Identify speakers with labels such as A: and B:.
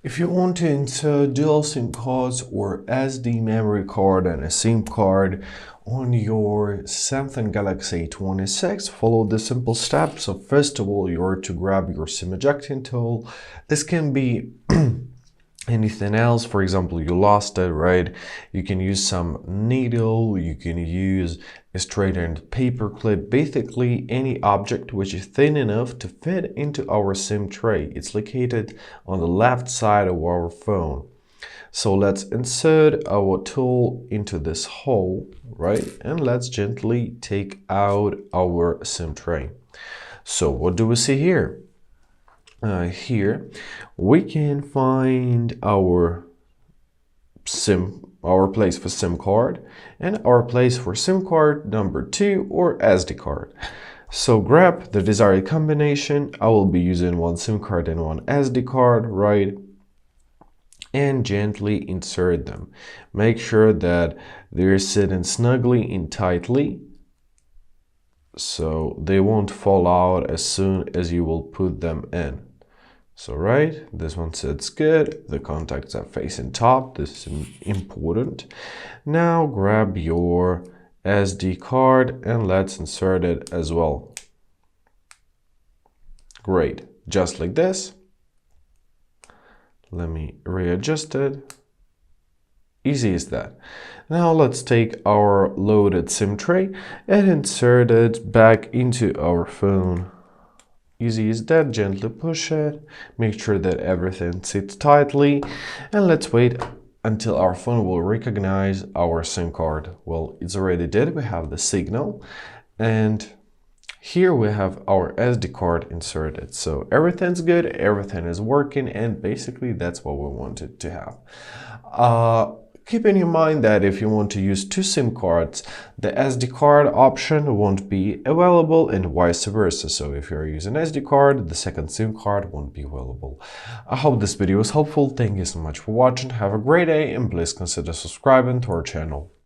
A: If you want to insert dual SIM cards or SD memory card and a SIM card on your Samsung Galaxy A26, follow the simple steps. So first of all, you're to grab your SIM ejecting tool. This can be anything else. For example, you lost it, right? You can use some needle, you can use a straightened paper clip, basically any object which is thin enough to fit into our SIM tray. It's located on the left side of our phone. So let's insert our tool into this hole, right? And let's gently take out our SIM tray. So what do we see here? Here we can find our place for SIM card and our place for SIM card number 2 or SD card. So grab the desired combination. I will be using one SIM card and one SD card, right? And gently insert them. Make sure that they're sitting snugly and tightly, so they won't fall out as soon as you will put them in. So right, this one sits good, the contacts are facing top, this is important. Now grab your SD card and let's insert it as well. Great, just like this. Let me readjust it. Easy as that. Now let's take our loaded SIM tray and insert it back into our phone. Easy as that, gently push it, make sure that everything sits tightly, and let's wait until our phone will recognize our SIM card. Well, it's already did, we have the signal, and here we have our SD card inserted. So everything's good, everything is working, and basically that's what we wanted to have. Keeping in mind that if you want to use 2 SIM cards, the SD card option won't be available and vice versa. So if you're using SD card, the second SIM card won't be available. I hope this video was helpful. Thank you so much for watching. Have a great day and please consider subscribing to our channel.